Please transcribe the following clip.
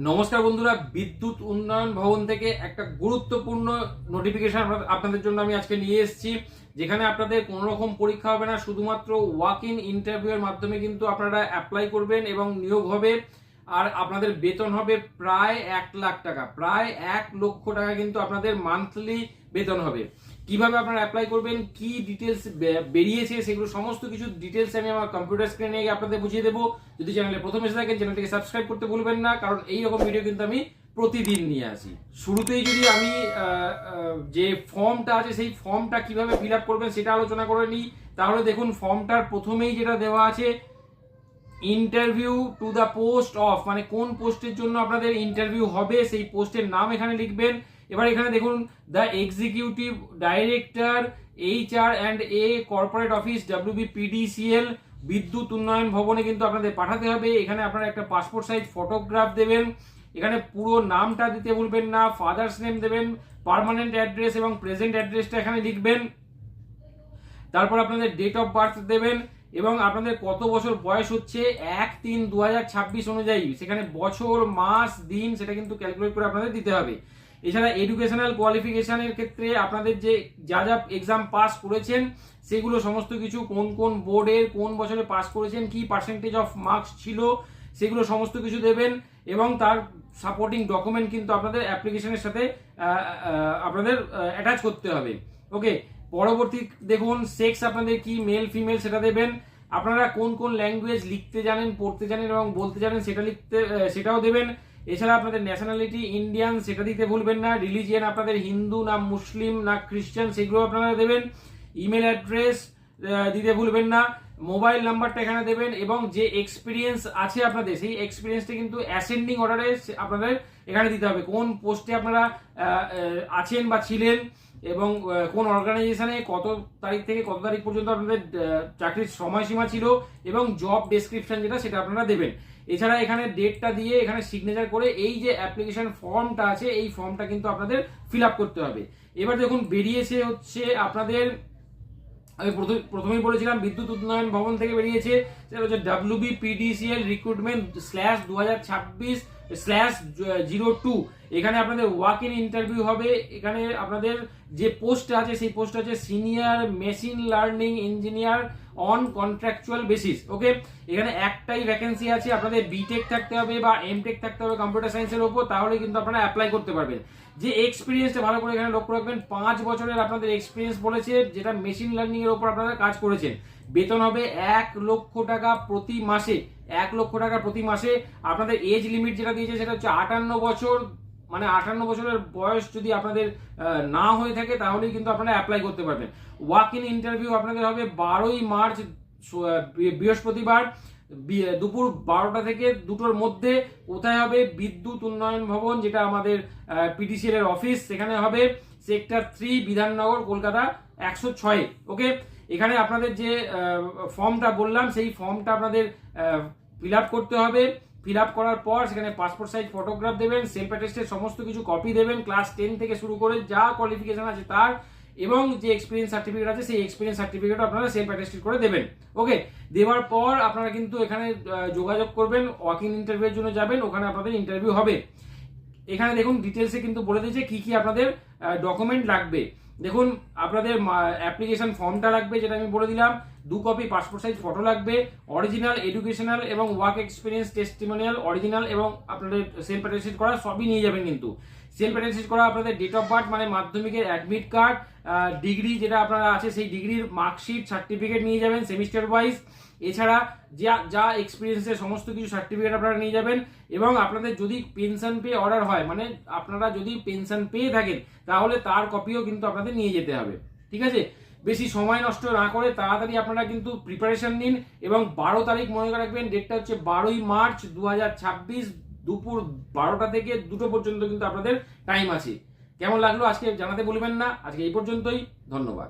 নমস্কার বন্ধুরা, বিদ্যুৎ উন্নয়ন ভবন থেকে একটা গুরুত্বপূর্ণ নোটিফিকেশন আপনাদের জন্য আমি আজকে নিয়ে এসেছি, যেখানে আপনাদের কোনো রকম পরীক্ষা হবে না, শুধুমাত্র ওয়াক ইন ইন্টারভিউ এর মাধ্যমে কিন্তু আপনারা অ্যাপ্লাই করবেন এবং নিয়োগ হবে। আর আপনাদের বেতন হবে প্রায় 1,00,000 টাকা, প্রায় 1,00,000 টাকা কিন্তু আপনাদের মান্থলি বেতন হবে। কিভাবে আপনারা অ্যাপ্লাই করবেন, কি ডিটেলস বেরিয়েছে, সেগুলো সমস্ত কিছু ডিটেলস আমি আমার কম্পিউটার স্ক্রিনে গিয়ে আপনাদের বুঝিয়ে দেবো। যদি চ্যানেলে প্রথম এসে থাকেন, চ্যানেলটিকে সাবস্ক্রাইব করতে ভুলবেন না, কারণ এই রকম ভিডিও কিন্তু আমি প্রতিদিন নিয়ে আসি। শুরুতেই যদি আমি যে ফর্মটা আছে সেই ফর্মটা কিভাবে ফিল আপ করবেন সেটা আলোচনা করে নিই, তাহলে দেখুন ফর্মটার প্রথমেই যেটা দেওয়া আছে, interview to the post of, মানে কোন পোস্টের জন্য আপনাদের ইন্টারভিউ হবে সেই পোস্টের নাম এখানে লিখবেন। এবার এখানে দেখুন, the executive director HR and a corporate office WBPDCL বিদ্যুৎ উন্নয়ন ভবনে কিন্তু আপনাদের পাঠাতে হবে। এখানে আপনারা একটা পাসপোর্ট সাইজ ফটোগ্রাফ দেবেন। এখানে পুরো নামটা দিতে ভুলবেন না, ফাদার্স নেম দেবেন, পার্মানেন্ট অ্যাড্রেস এবং প্রেজেন্ট অ্যাড্রেসটা এখানে লিখবেন। তারপর আপনাদের ডেট অফ বার্থ দেবেন এবং আপনাদের কত বছর বয়স হচ্ছে 1/3/2026 অনুযায়ী সেখানে বছর মাস দিন সেটা কিন্তু ক্যালকুলেট করে আপনাদের দিতে হবে। এছাড়া এডুকেশনাল কোয়ালিফিকেশনের ক্ষেত্রে আপনাদের যে যা যা এক্সাম পাস করেছেন সেগুলো সমস্ত কিছু, কোন কোন বোর্ডের কোন বছরে পাস করেছেন, কি পার্সেন্টেজ অফ মার্কস ছিল, সেগুলো সমস্ত কিছু দেবেন এবং তার সাপোর্টিং ডকুমেন্ট কিন্তু আপনাদের অ্যাপ্লিকেশনের সাথে আপনাদের অ্যাটাচ করতে হবে। ওকে, পরবর্তী দেখুন, সেক্স আপনাদের কি, মেল ফিমেল সেটা দেবেন। আপনারা কোন কোন ল্যাঙ্গুয়েজ লিখতে জানেন, পড়তে জানেন এবং বলতে জানেন সেটাও দেবেন। এছাড়া আপনাদের ন্যাশনালিটি ইন্ডিয়ান সেটা দিতে ভুলবেন না। রিলিজিয়ান আপনাদের হিন্দু না মুসলিম না খ্রিস্টান সেগুলো আপনারা দেবেন। ইমেল অ্যাড্রেস দিতে ভুলবেন না। মোবাইল নাম্বারটা এখানে দেবেন এবং যে এক্সপিরিয়েন্স আছে আপনাদের সেই এক্সপিরিয়েন্সটা কিন্তু অ্যাসেন্ডিং অর্ডারে আপনাদের এখানে দিতে হবে। কোন পোস্টে আপনারা আছেন বা ছিলেন এবং কোন অর্গানাইজেশনে কত তারিখ থেকে কত তারিখ পর্যন্ত আপনাদের চাকরির সময়সীমা ছিল এবং জব ডেসক্রিপশন যেটা সেটা আপনারা দেবেন। এছাড়া এখানে ডেটটা দিয়ে এখানে সিগনেচার করে এই যে অ্যাপ্লিকেশন ফর্মটা আছে এই ফর্মটা কিন্তু আপনাদের ফিল আপ করতে হবে। এবার দেখুন বেরিয়েছে হচ্ছে আপনাদের, আমি প্রথমেই বলেছিলাম বিদ্যুৎ উন্নয়ন ভবন থেকে বেরিয়েছে, সেটা হচ্ছে WBPDCL রিক্রুটমেন্ট /2026/02। এখানে আপনাদের ওয়াক ইন ইন্টারভিউ হবে। এখানে আপনাদের যে পোস্ট আছে সেই পোস্ট আছে senior machine learning engineer on contractual basis. Okay, এখানে একটাই ভ্যাকেন্সি আছে, আপনাদের বিটেক থাকতে হবে বা এমটেক থাকতে হবে কম্পিউটার সায়েন্সের উপর, তাহলে কিন্তু আপনারা অ্যাপ্লাই করতে পারবেন। যে এক্সপিরিয়েন্সটা ভালো করে এখানে লক্ষ্য রাখবেন, 5 বছরের আপনাদের এক্সপিরিয়েন্স বলেছে, যেটা মেশিন লার্নিং এর উপর আপনারা কাজ করেছেন। বেতন হবে 1,00,000 টাকা প্রতি মাসে, 1,00,000 টাকা প্রতি মাসে। আপনাদের এজ লিমিট যেটা দিয়েছে সেটা হচ্ছে 58 বছর, মানে 58 বছরের বয়স যদি আপনাদের না হয়ে থাকে তাহলেই কিন্তু আপনারা অ্যাপ্লাই করতে পারবেন। ওয়াক ইন ইন্টারভিউ আপনাদের হবে 12ই মার্চ বৃহস্পতিবার দুপুর 12টা থেকে 2টোর মধ্যে। কোথায় হবে? বিদ্যুৎ উন্নয়ন ভবন, যেটা আমাদের PDCL এর অফিস, সেখানে হবে সেক্টর 3 বিধাননগর, কলকাতা 106। ওকে, এখানে আপনাদের যে ফর্মটা বললাম সেই ফর্মটা আপনাদের ফিল আপ করতে হবে। ফিল আপ করার পর সেখানে পাসপোর্ট সাইজ ফটোগ্রাফ দেবেন, সেলফ অ্যাটেস্টের সমস্ত কিছু কপি দেবেন, ক্লাস 10 থেকে শুরু করে যা কোয়ালিফিকেশন আছে তার, এবং যে এক্সপিরিয়েন্স সার্টিফিকেট আছে সেই এক্সপিরিয়েন্স সার্টিফিকেট আপনারা সেলফ অ্যাটেস্টেড করে দেবেন। ওকে, দেওয়ার পর আপনারা কিন্তু এখানে যোগাযোগ করবেন, ওয়াক ইন ইন্টারভিউর জন্য যাবেন, ওখানে আপনাদের ইন্টারভিউ হবে। এখানে দেখুন ডিটেলসে কিন্তু বলে দিয়েছে কি কি আপনাদের ডকুমেন্ট লাগবে। দেখুন আপনাদের অ্যাপ্লিকেশন ফর্মটা লাগবে, যেটা আমি বলে দিলাম, 2 কপি পাসপোর্ট সাইজ ফটো লাগবে, অরিজিনাল এডুকেশনাল এবং ওয়ার্ক এক্সপিরিয়েন্স টেস্টিমোনিয়াল অরিজিনাল এবং আপনাদের সেলফ অ্যাটেস্টেড করা সবই নিয়ে যাবেন। কিন্তু সেলফ অ্যাটেস্টেড করা আপনাদের ডেট অফ বার্থ মানে মাধ্যমিকের অ্যাডমিট কার্ড, ডিগ্রি যেটা আপনারা আছে সেই ডিগ্রির মার্কশিট সার্টিফিকেট নিয়ে যাবেন সেমিস্টার ওয়াইজ। এছাড়া যা যা এক্সপিরিয়েন্সের সমস্ত কিছু সার্টিফিকেট আপনারা নিয়ে যাবেন। এবং আপনাদের যদি পেনশন পে অর্ডার হয়, মানে আপনারা যদি পেনশন পেয়ে থাকেন তাহলে তার কপিও কিন্তু আপনাদের নিয়ে যেতে হবে। ঠিক আছে, বেশি সময় নষ্ট না করে তাড়াতাড়ি আপনারা কিন্তু প্রিপারেশন নিন। এবং 12 তারিখ মনে রাখবেন, ডেটটা হচ্ছে 12ই মার্চ 2026 দুপুর 12টা থেকে 2টো পর্যন্ত কিন্তু আপনাদের টাইম আছে। কেমন লাগলো আজকে জানাতে ভুলবেন না। আজকে এই পর্যন্তই, ধন্যবাদ।